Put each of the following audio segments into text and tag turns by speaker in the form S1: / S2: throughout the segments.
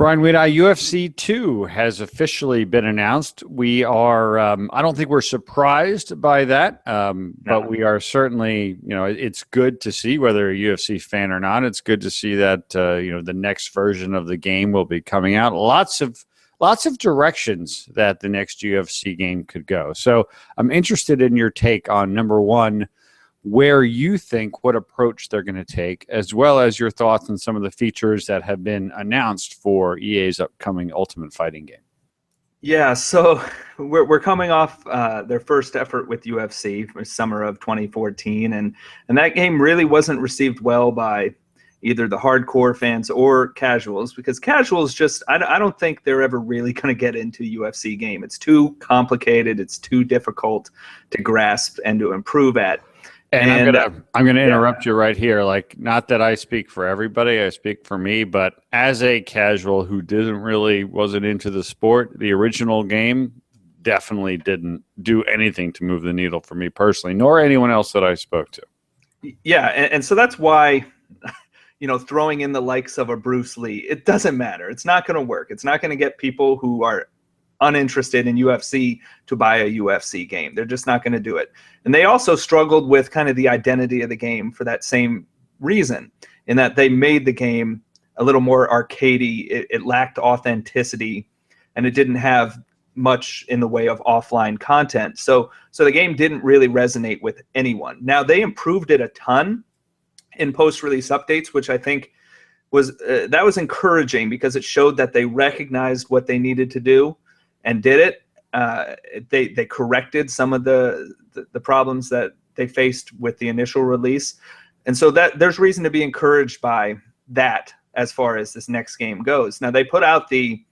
S1: Brian, UFC 2 has officially been announced. We are, I don't think we're surprised by that, but we are certainly, it's good to see, whether a UFC fan or not. It's good to see that, the next version of the game will be coming out. Lots of directions that the next UFC game could go. So I'm interested in your take on, number one, where you think what approach they're going to take, as well as your thoughts on some of the features that have been announced for EA's upcoming Ultimate Fighting game.
S2: Yeah, so we're coming off their first effort with UFC for summer of 2014, and that game really wasn't received well by either the hardcore fans or casuals, because casuals just, I don't think they're ever really going to get into UFC game. It's too complicated, it's too difficult to grasp and to improve at.
S1: And I'm gonna interrupt you right here. Like, not that I speak for everybody, I speak for me, but as a casual who wasn't into the sport, the original game definitely didn't do anything to move the needle for me personally, nor anyone else that I spoke to.
S2: Yeah, and so that's why, throwing in the likes of a Bruce Lee, it doesn't matter. It's not going to work. It's not going to get people who are uninterested in UFC to buy a UFC game. They're just not going to do it. And they also struggled with kind of the identity of the game for that same reason, in that they made the game a little more arcadey. It lacked authenticity, and it didn't have much in the way of offline content. So the game didn't really resonate with anyone. Now, they improved it a ton in post-release updates, which I think was encouraging, because it showed that they recognized what they needed to do and did it. They corrected some of the problems that they faced with the initial release, and so that there's reason to be encouraged by that as far as this next game goes. Now, they put out the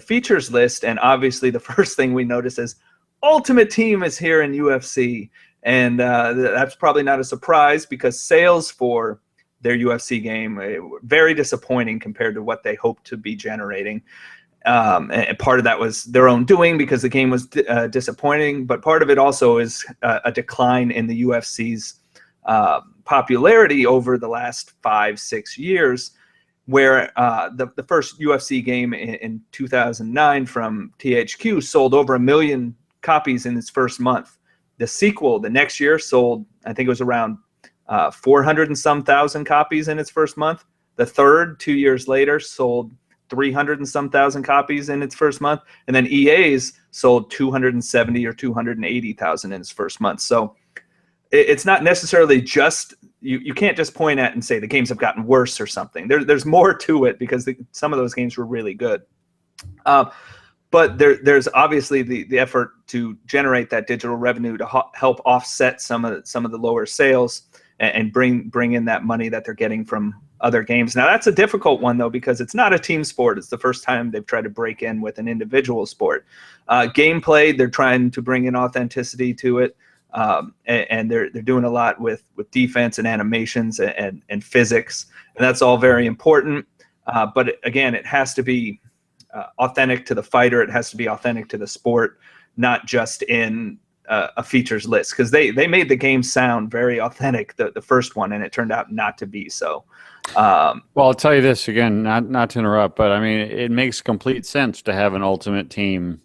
S2: features list, and obviously the first thing we notice is Ultimate Team is here in UFC, and that's probably not a surprise, because sales for their UFC game were very disappointing compared to what they hoped to be generating. And part of that was their own doing, because the game was disappointing, but part of it also is a decline in the UFC's popularity over the last 5-6 years, where the first UFC game in 2009 from THQ sold over 1 million copies in its first month. The sequel the next year sold, I think it was around 400 and some thousand copies in its first month. The third, 2 years later, sold 300 and some thousand copies in its first month, and then EA's sold 270 or 280,000 in its first month. So it's not necessarily just, you can't just point at and say the games have gotten worse or something. There's more to it, because some of those games were really good. But there's obviously the effort to generate that digital revenue to help offset some of the lower sales and bring in that money that they're getting from other games. Now, that's a difficult one, though, because it's not a team sport. It's the first time they've tried to break in with an individual sport. Gameplay, they're trying to bring in authenticity to it, and they're doing a lot with defense and animations and physics, and that's all very important. But again, it has to be authentic to the fighter. It has to be authentic to the sport, not just in a features list, because they made the game sound very authentic, the first one, and it turned out not to be so.
S1: Well, I'll tell you this again, not to interrupt, but I mean, it makes complete sense to have an Ultimate Team,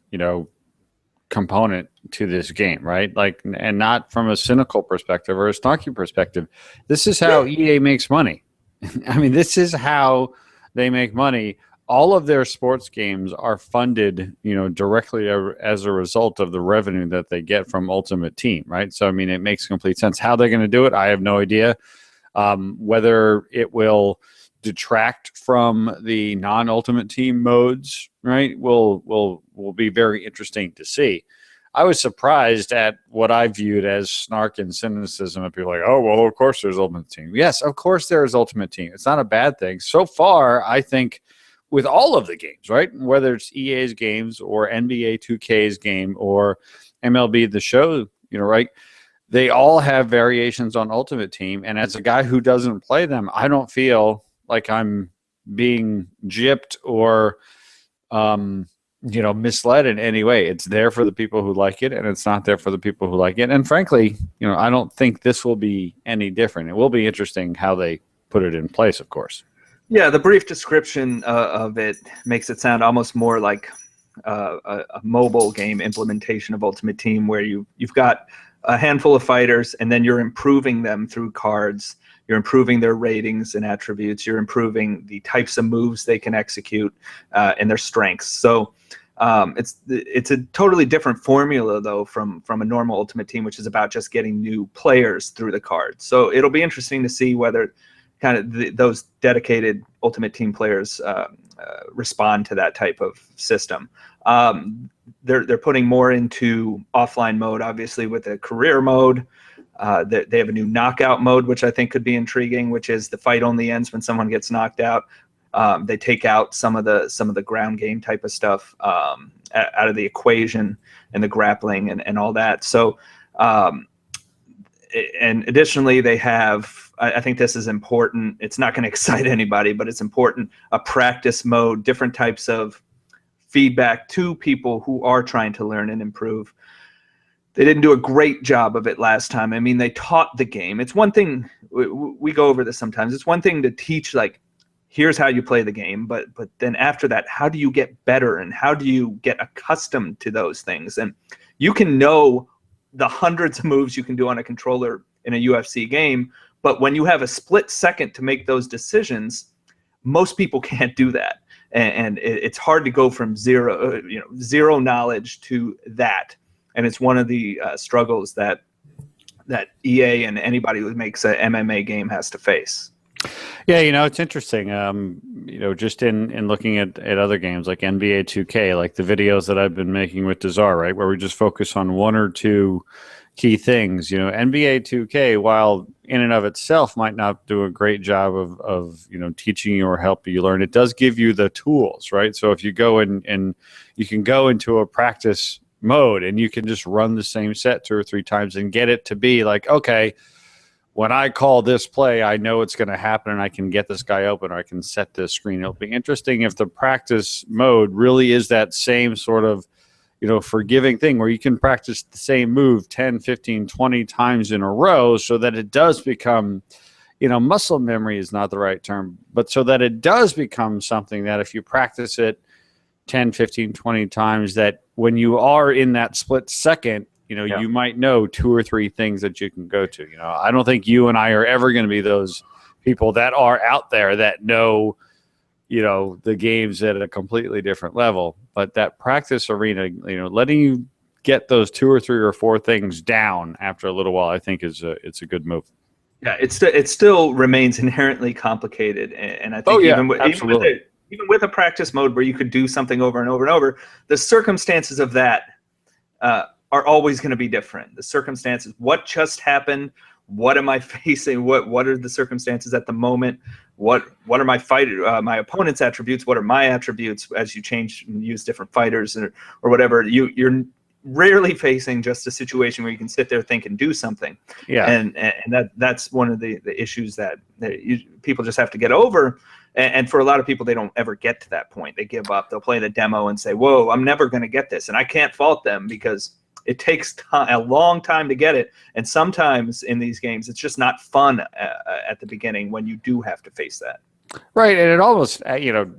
S1: component to this game, right? Like, and not from a cynical perspective or a snarky perspective. This is how EA makes money. I mean, this is how they make money. All of their sports games are funded, directly as a result of the revenue that they get from Ultimate Team, right? So, I mean, it makes complete sense. How they're going to do it, I have no idea. Whether it will detract from the non-Ultimate Team modes, right, will be very interesting to see. I was surprised at what I viewed as snark and cynicism of people like, oh, well, of course there's Ultimate Team. Yes, of course there is Ultimate Team. It's not a bad thing. So far, I think, with all of the games, right, whether it's EA's games or NBA 2K's game or MLB The Show, right, they all have variations on Ultimate Team. And as a guy who doesn't play them, I don't feel like I'm being gypped or, misled in any way. It's there for the people who like it, and it's not there for the people who like it. And frankly, I don't think this will be any different. It will be interesting how they put it in place, of course.
S2: Yeah, the brief description of it makes it sound almost more like a mobile game implementation of Ultimate Team, where you've got a handful of fighters, and then you're improving them through cards. You're improving their ratings and attributes. You're improving the types of moves they can execute and their strengths. So it's a totally different formula, though, from a normal Ultimate Team, which is about just getting new players through the cards. So it'll be interesting to see whether kind of those dedicated Ultimate Team players respond to that type of system. They're putting more into offline mode, obviously, with the career mode. They have a new knockout mode, which I think could be intriguing, which is the fight only ends when someone gets knocked out. They take out some of the ground game type of stuff out of the equation, and the grappling and all that. So, and additionally, they have, I think this is important. It's not going to excite anybody, but it's important. A practice mode, different types of feedback to people who are trying to learn and improve. They didn't do a great job of it last time. I mean, they taught the game. It's one thing, we go over this sometimes. It's one thing to teach, like, here's how you play the game, but then after that, how do you get better, and how do you get accustomed to those things? And you can know the hundreds of moves you can do on a controller in a UFC game, but when you have a split second to make those decisions, most people can't do that. And it's hard to go from zero knowledge to that. And it's one of the struggles that EA and anybody who makes an MMA game has to face.
S1: Yeah, it's interesting. Just in looking at other games like NBA 2K, like the videos that I've been making with Desar, right, where we just focus on one or two key things. NBA 2K, while in and of itself might not do a great job of teaching you or helping you learn, it does give you the tools, right? So if you go in and you can go into a practice mode and you can just run the same set 2 or 3 times and get it to be like, okay, when I call this play, I know it's going to happen, and I can get this guy open, or I can set this screen. It'll be interesting if the practice mode really is that same sort of, forgiving thing where you can practice the same move 10, 15, 20 times in a row, so that it does become, muscle memory is not the right term, but so that it does become something that if you practice it 10, 15, 20 times, that when you are in that split second, you might know 2 or 3 things that you can go to. I don't think you and I are ever going to be those people that are out there that know, the games at a completely different level. But that practice arena, letting you get those 2 or 3 or 4 things down after a little while, I think it's a good move. Yeah,
S2: it still remains inherently complicated, and I think even with a practice mode where you could do something over and over and over, the circumstances of that are always going to be different. The circumstances, what just happened, what am I facing, what are the circumstances at the moment, what are my opponent's attributes, what are my attributes, as you change and use different fighters or whatever. You're rarely facing just a situation where you can sit there, think, and do something.
S1: Yeah,
S2: and that's one of the issues that people just have to get over. And for a lot of people, they don't ever get to that point. They give up. They'll play the demo and say, whoa, I'm never going to get this. And I can't fault them, because it takes a long time to get it. And sometimes in these games, it's just not fun at the beginning when you do have to face that.
S1: Right. And it almost,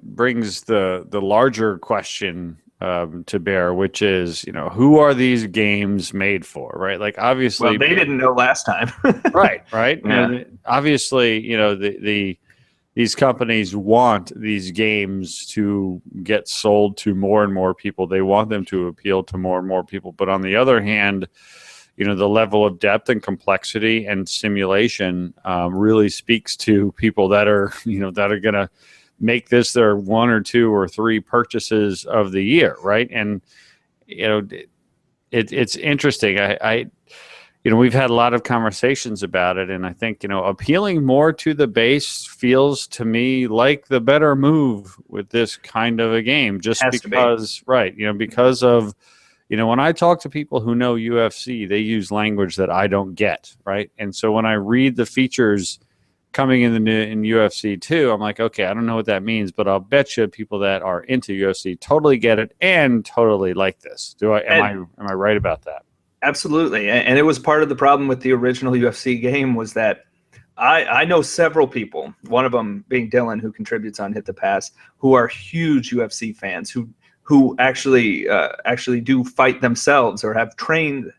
S1: brings the larger question to bear, which is, who are these games made for, right? Like, obviously.
S2: Well, they didn't know last time.
S1: Right.
S2: Yeah.
S1: Obviously, these companies want these games to get sold to more and more people. They want them to appeal to more and more people. But on the other hand, the level of depth and complexity and simulation really speaks to people that are, that are going to make this their 1 or 2 or 3 purchases of the year, right? And, it's interesting. We've had a lot of conversations about it, and I think, appealing more to the base feels to me like the better move with this kind of a game, just because, right, because of, when I talk to people who know UFC, they use language that I don't get, right? And so when I read the features coming in UFC 2, I'm like, okay, I don't know what that means, but I'll bet you people that are into UFC totally get it and totally like this. Am I right about that?
S2: Absolutely. And it was part of the problem with the original UFC game, was that I know several people, one of them being Dylan, who contributes on Hit the Pass, who are huge UFC fans, who actually do fight themselves or have trained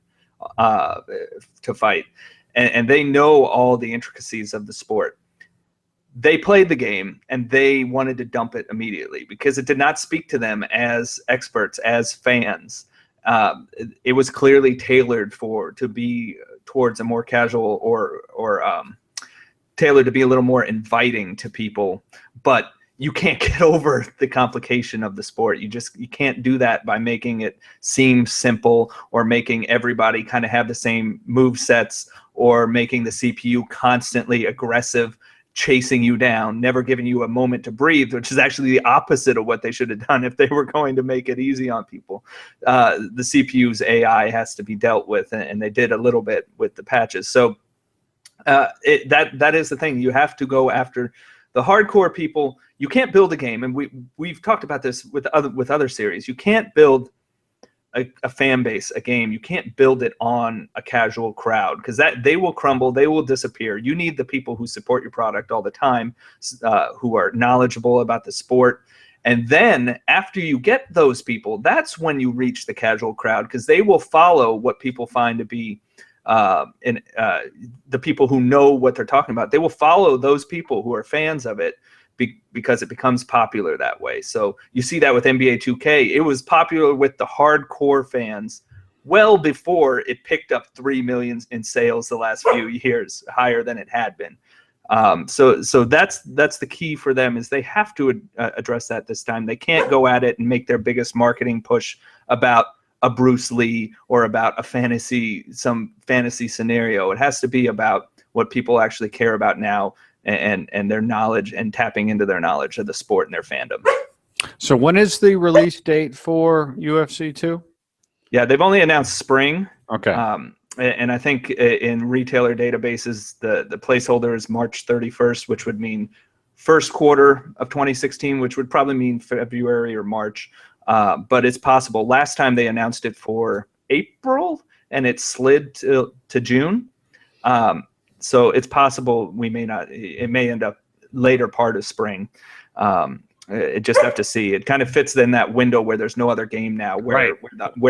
S2: to fight, and they know all the intricacies of the sport. They played the game and they wanted to dump it immediately because it did not speak to them as experts, as fans. It was clearly tailored to be towards a more casual or tailored to be a little more inviting to people, but you can't get over the complication of the sport. You can't do that by making it seem simple or making everybody kind of have the same move sets or making the CPU constantly aggressive, chasing you down, never giving you a moment to breathe, which is actually the opposite of what they should have done if they were going to make it easy on people. The CPU's AI has to be dealt with, and they did a little bit with the patches. So that is the thing. You have to go after the hardcore people. You can't build a game, and we've talked about this with other series. You can't build a fan base, a game. You can't build it on a casual crowd because they will crumble, they will disappear. You need the people who support your product all the time, who are knowledgeable about the sport. And then after you get those people, that's when you reach the casual crowd, because they will follow what people find to be the people who know what they're talking about. They will follow those people who are fans of it because it becomes popular that way. So you see that with NBA 2K. It was popular with the hardcore fans well before it picked up 3 million in sales the last few years, higher than it had been. So that's the key for them, is they have to address that this time. They can't go at it and make their biggest marketing push about a Bruce Lee or about some fantasy scenario. It has to be about what people actually care about now, and their knowledge, and tapping into their knowledge of the sport and their fandom.
S1: So when is the release date for UFC 2?
S2: Yeah, they've only announced spring.
S1: Okay.
S2: And I think in retailer databases, the placeholder is March 31st, which would mean first quarter of 2016, which would probably mean February or March. But it's possible. Last time they announced it for April, and it slid to June. So it's possible it may end up later part of spring. It just have to see. It kind of fits in that window where there's no other game now, where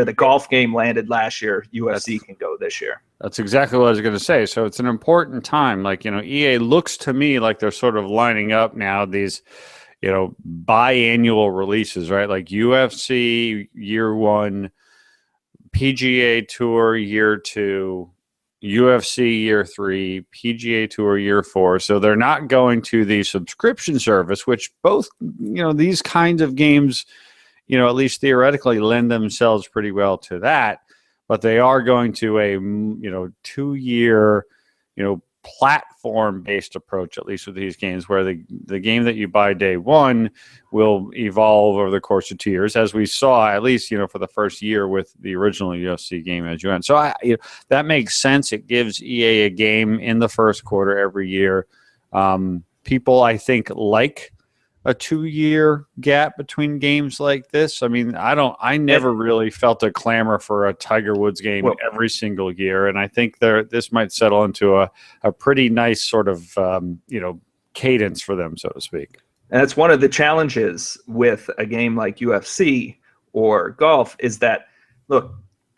S2: the golf game landed last year, UFC can go this year. That's
S1: exactly what I was going to say. So it's an important time. Like, EA looks to me like they're sort of lining up now these, biannual releases, right? Like UFC year 1, PGA Tour year 2, UFC year 3, PGA Tour year 4. So they're not going to the subscription service, which both, these kinds of games, at least theoretically lend themselves pretty well to that. But they are going to a, 2-year, platform-based approach, at least with these games, where the game that you buy day one will evolve over the course of 2 years, as we saw, at least, for the first year with the original UFC game as you went. So that makes sense. It gives EA a game in the first quarter every year. People, I think, like a 2-year gap between games like this. I mean, I never really felt a clamor for a Tiger Woods game every single year. And I think this might settle into a pretty nice sort of, cadence for them, so to speak.
S2: And that's one of the challenges with a game like UFC or golf, is that, look,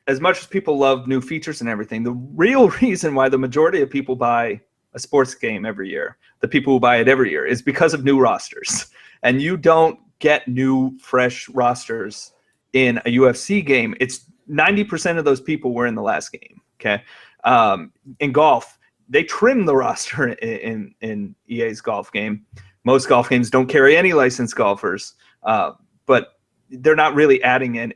S2: as much as people love new features and everything, the real reason why the majority of people buy a sports game every year, the people who buy it every year, is because of new rosters. And you don't get new, fresh rosters in a UFC game. It's 90% of those people were in the last game. Okay. In golf, they trim the roster in EA's golf game. Most golf games don't carry any licensed golfers, but they're not really adding in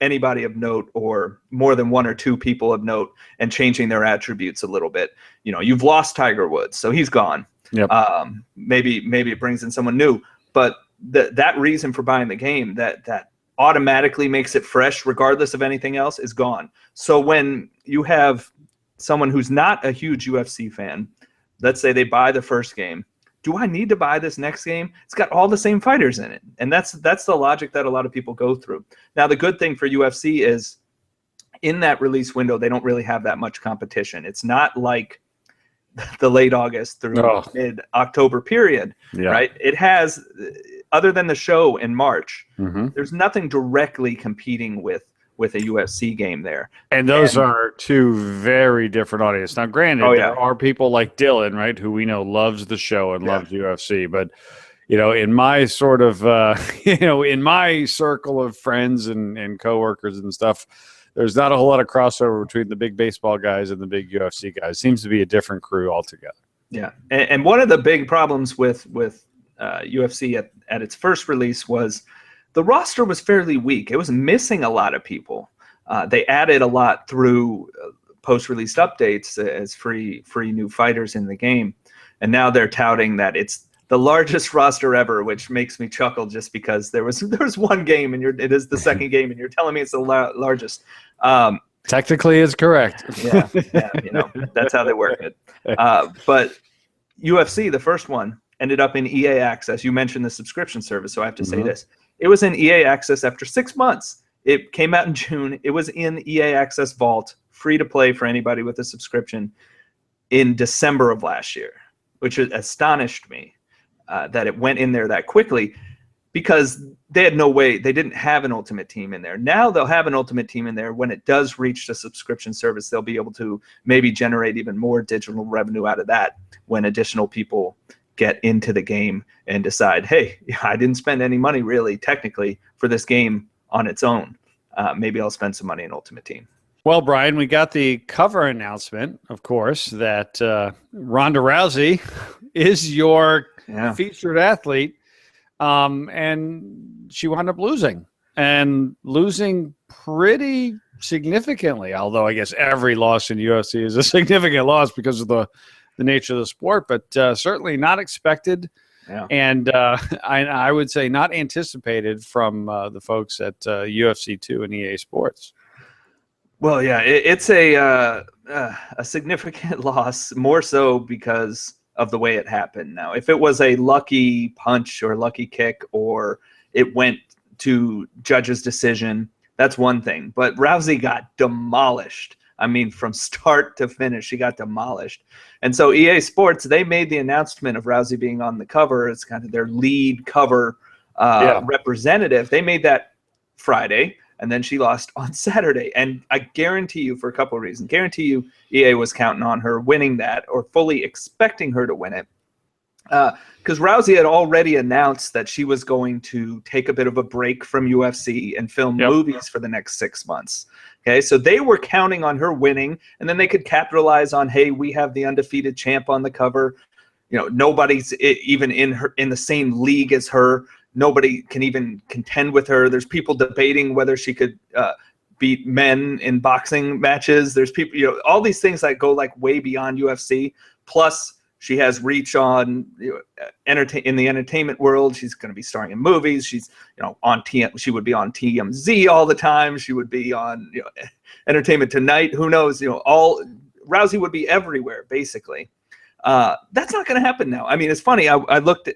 S2: anybody of note, or more than 1 or 2 people of note, and changing their attributes a little bit. You've lost Tiger Woods, so he's gone.
S1: Yep.
S2: Maybe it brings in someone new, but that reason for buying the game, that automatically makes it fresh regardless of anything else, is gone. So when you have someone who's not a huge UFC fan, let's say they buy the first game, do I need to buy this next game? It's got all the same fighters in it. And that's the logic that a lot of people go through. Now, the good thing for UFC is, in that release window, they don't really have that much competition. It's not like the late August through mid-October period, right? It has, other than the show in March, there's nothing directly competing with a UFC game there.
S1: And those are two very different audiences. Now, granted, there are people like Dylan, right, who we know loves the show and loves UFC, but in my sort of, in my circle of friends and coworkers and stuff, there's not a whole lot of crossover between the big baseball guys and the big UFC guys. Seems to be a different crew altogether.
S2: Yeah, and one of the big problems with UFC at its first release was the roster was fairly weak. It was missing a lot of people. They added a lot through post-release updates as free new fighters in the game, and now they're touting that it's the largest roster ever, which makes me chuckle just because there was one game and it is the second game, and you're telling me it's the largest.
S1: Technically, it's correct.
S2: yeah, that's how they work it. But UFC, the first one, ended up in EA Access. You mentioned the subscription service, so I have to say this. It was in EA Access after 6 months. It came out in June. It was in EA Access Vault, free to play for anybody with a subscription, in December of last year, which astonished me that it went in there that quickly, because they had no way. They didn't have an Ultimate Team in there. Now they'll have an Ultimate Team in there. When it does reach the subscription service, they'll be able to maybe generate even more digital revenue out of that when additional people get into the game and decide, hey, I didn't spend any money really technically for this game on its own. Maybe I'll spend some money in Ultimate Team.
S1: Well, Brian, we got the cover announcement, of course, that Ronda Rousey is your featured athlete, and she wound up losing pretty significantly, although I guess every loss in UFC is a significant loss because of the nature of the sport, but certainly not expected. Yeah. And I would say not anticipated from the folks at UFC 2 and EA Sports.
S2: Well, yeah, it's a significant loss, more so because of the way it happened. Now, if it was a lucky punch or lucky kick, or it went to judge's decision, that's one thing. But Rousey got demolished. I mean, from start to finish, she got demolished. And so EA Sports, they made the announcement of Rousey being on the cover as kind of their lead cover representative. They made that Friday, and then she lost on Saturday. And I guarantee you, for a couple of reasons, guarantee you EA was counting on her winning that, or fully expecting her to win it. Because Rousey had already announced that she was going to take a bit of a break from UFC and film movies for the next 6 months. Okay, so they were counting on her winning, and then they could capitalize on, hey, we have the undefeated champ on the cover. Nobody's even in the same league as her. Nobody can even contend with her. There's people debating whether she could beat men in boxing matches. There's people, all these things that go like way beyond UFC. Plus, she has reach on in the entertainment world. She's going to be starring in movies. She's on she would be on TMZ all the time. She would be on Entertainment Tonight. Who knows? Rousey would be everywhere basically. That's not going to happen now. I mean, it's funny. I looked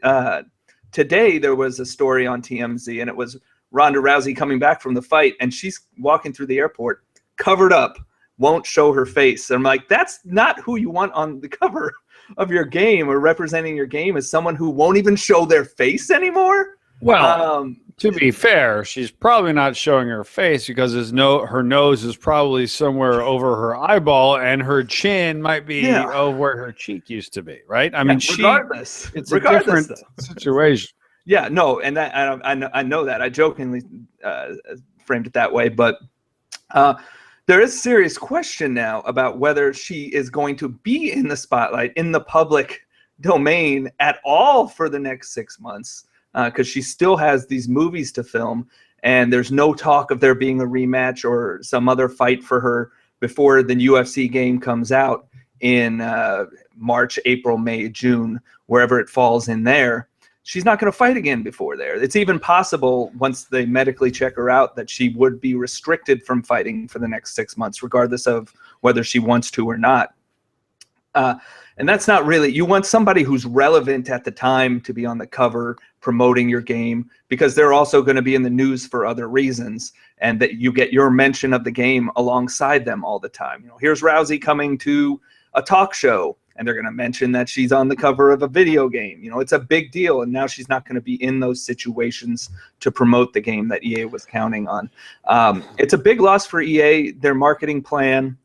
S2: today. There was a story on TMZ, and it was Ronda Rousey coming back from the fight, and she's walking through the airport covered up, won't show her face. And I'm like, that's not who you want on the cover of your game, or representing your game, as someone who won't even show their face anymore.
S1: Well, to be fair, she's probably not showing her face because her nose is probably somewhere over her eyeball, and her chin might be over where her cheek used to be, right? I mean,
S2: regardless,
S1: it's a different situation.
S2: Yeah, no, and I know that. I jokingly framed it that way, but there is a serious question now about whether she is going to be in the spotlight, in the public domain at all for the next 6 months, because she still has these movies to film, and there's no talk of there being a rematch or some other fight for her before the UFC game comes out in March, April, May, June, wherever it falls in there. She's not going to fight again before there. It's even possible, once they medically check her out, that she would be restricted from fighting for the next 6 months, regardless of whether she wants to or not. And that's not really, you want somebody who's relevant at the time to be on the cover promoting your game, because they're also going to be in the news for other reasons, and that you get your mention of the game alongside them all the time. Here's Rousey coming to a talk show and they're going to mention that she's on the cover of a video game. You know, it's a big deal, and now she's not going to be in those situations to promote the game that EA was counting on. It's a big loss for EA, their marketing plan,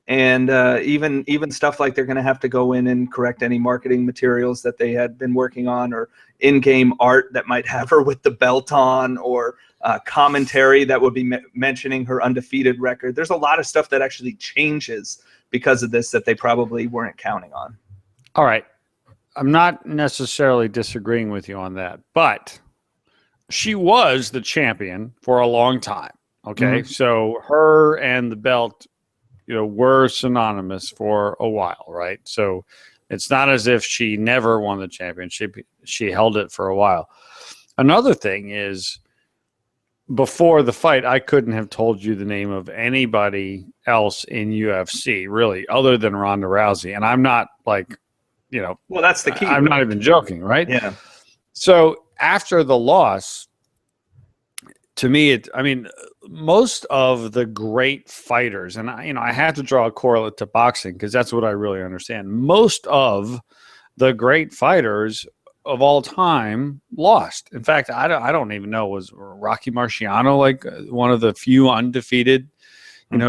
S2: and even stuff like they're going to have to go in and correct any marketing materials that they had been working on, or in-game art that might have her with the belt on, or commentary that would be mentioning her undefeated record. There's a lot of stuff that actually changes because of this that they probably weren't counting on.
S1: All right. I'm not necessarily disagreeing with you on that, but she was the champion for a long time. Okay.
S2: Mm-hmm.
S1: So her and the belt, you know, were synonymous for a while, right? So it's not as if she never won the championship. She held it for a while. Another thing is, before the fight, I couldn't have told you the name of anybody else in UFC, really, other than Ronda Rousey. And I'm not like, you know,
S2: well, that's the key.
S1: I'm not even joking, right?
S2: Yeah.
S1: So after the loss, to me, most of the great fighters, and I have to draw a correlate to boxing because that's what I really understand. Most of the great fighters of all time lost. In fact, I don't even know, was Rocky Marciano like one of the few undefeated,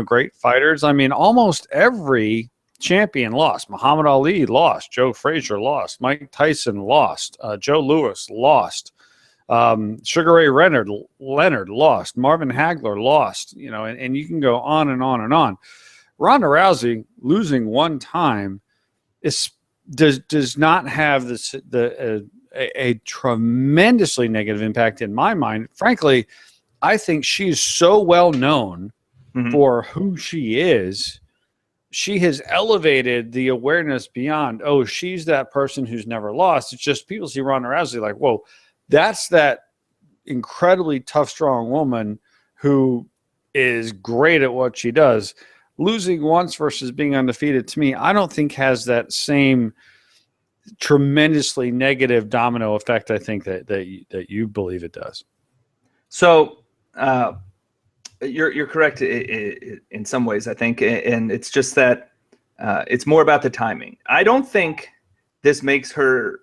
S1: great fighters? I mean, almost every champion lost. Muhammad Ali lost. Joe Frazier lost. Mike Tyson lost. Joe Louis lost. Sugar Ray Leonard lost. Marvin Hagler lost. And you can go on and on and on. Ronda Rousey losing one time does not have a tremendously negative impact in my mind. Frankly, I think she's so well known for who she is. She has elevated the awareness beyond, oh, she's that person who's never lost. It's just people see Ronda Rousey like, whoa, that's that incredibly tough, strong woman who is great at what she does. Losing once versus being undefeated, to me, I don't think has that same tremendously negative domino effect I think that you believe it does.
S2: So you're correct in some ways, I think, and it's just that it's more about the timing. I don't think this makes her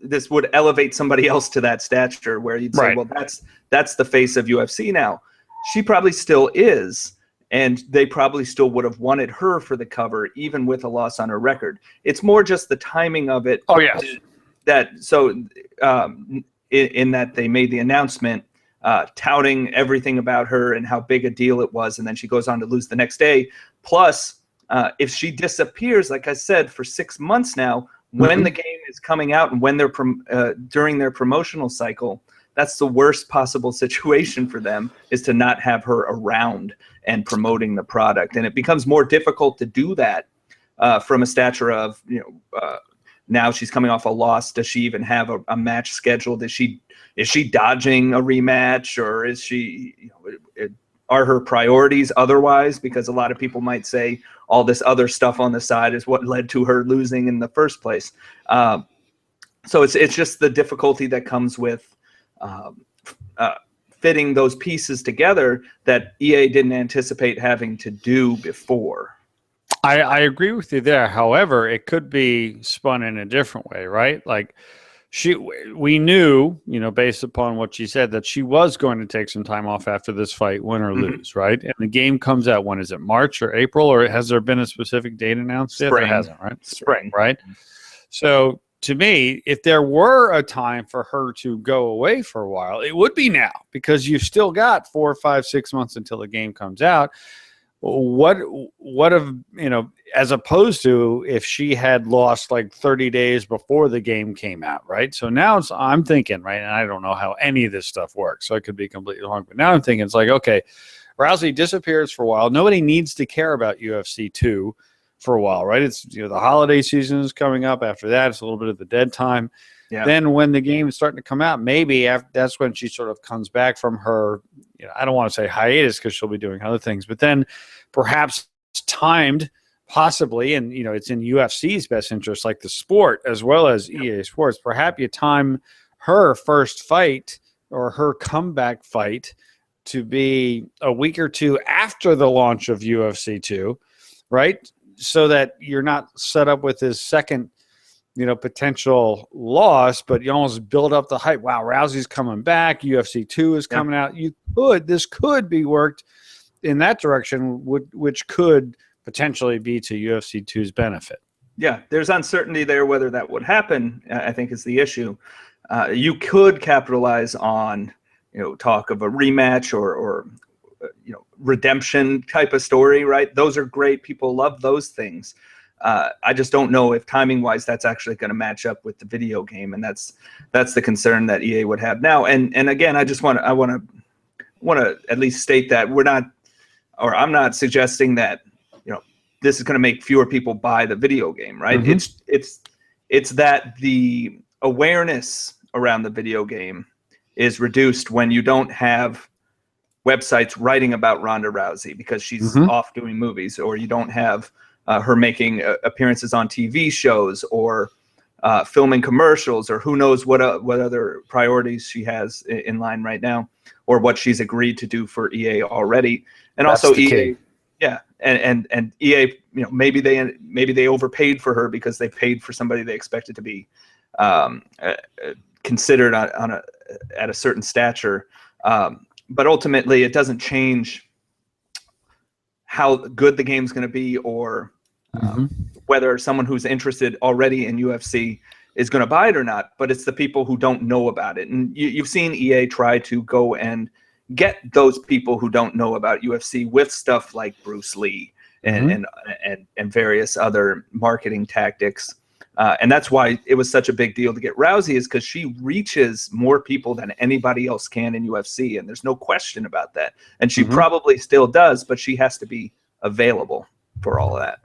S2: this would elevate somebody else to that stature where you'd say, well, that's the face of UFC now. She probably still is. And they probably still would have wanted her for the cover, even with a loss on her record. It's more just the timing of it.
S1: Oh, yeah.
S2: In that they made the announcement touting everything about her and how big a deal it was, and then she goes on to lose the next day. Plus, if she disappears, like I said, for 6 months now, when the game is coming out and when they're during their promotional cycle, that's the worst possible situation for them, is to not have her around and promoting the product. And it becomes more difficult to do that from a stature of, now she's coming off a loss. Does she even have a match scheduled? Is she dodging a rematch, or is she, are her priorities otherwise? Because a lot of people might say all this other stuff on the side is what led to her losing in the first place. So it's just the difficulty that comes with fitting those pieces together that EA didn't anticipate having to do before.
S1: I agree with you there. However, it could be spun in a different way, right? Like we knew, based upon what she said, that she was going to take some time off after this fight, win or lose, right? And the game comes out, when is it, March or April, or has there been a specific date announced yet? There hasn't, right?
S2: Spring,
S1: right? So to me, if there were a time for her to go away for a while, it would be now, because you've still got 4, 5, 6 months until the game comes out. What if, as opposed to if she had lost like 30 days before the game came out, right? So now I'm thinking, right, and I don't know how any of this stuff works, so I could be completely wrong, but now I'm thinking it's like, okay, Rousey disappears for a while. Nobody needs to care about UFC 2 for a while, right? It's, the holiday season is coming up. After that, it's a little bit of the dead time. Yeah. Then when the game is starting to come out, maybe that's when she sort of comes back from her, I don't want to say hiatus because she'll be doing other things, but then perhaps timed possibly, and it's in UFC's best interest, like the sport as well as EA Sports, perhaps you time her first fight or her comeback fight to be a week or two after the launch of UFC 2, right? so that you're not set up with this second, potential loss, but you almost build up the hype. Wow, Rousey's coming back. UFC 2 is coming out. This could be worked in that direction, which could potentially be to UFC 2's benefit.
S2: Yeah, there's uncertainty there whether that would happen, I think, is the issue. You could capitalize on, talk of a rematch or redemption type of story, right? Those are great. People love those things. I just don't know if timing wise that's actually going to match up with the video game, and that's the concern that EA would have now. And again, I want to at least state that I'm not suggesting that this is going to make fewer people buy the video game, right? It's that the awareness around the video game is reduced when you don't have websites writing about Ronda Rousey because she's off doing movies, or you don't have her making appearances on TV shows or filming commercials, or who knows what other priorities she has in line right now, or what she's agreed to do for EA already. And
S1: that's
S2: also
S1: EA,
S2: key. Yeah, and EA, maybe they overpaid for her because they paid for somebody they expected to be considered at a certain stature. But ultimately, it doesn't change how good the game's going to be, or whether someone who's interested already in UFC is going to buy it or not. But it's the people who don't know about it. And you've seen EA try to go and get those people who don't know about UFC with stuff like Bruce Lee and various other marketing tactics. And that's why it was such a big deal to get Rousey, is because she reaches more people than anybody else can in UFC. And there's no question about that. And she probably still does, but she has to be available for all of that.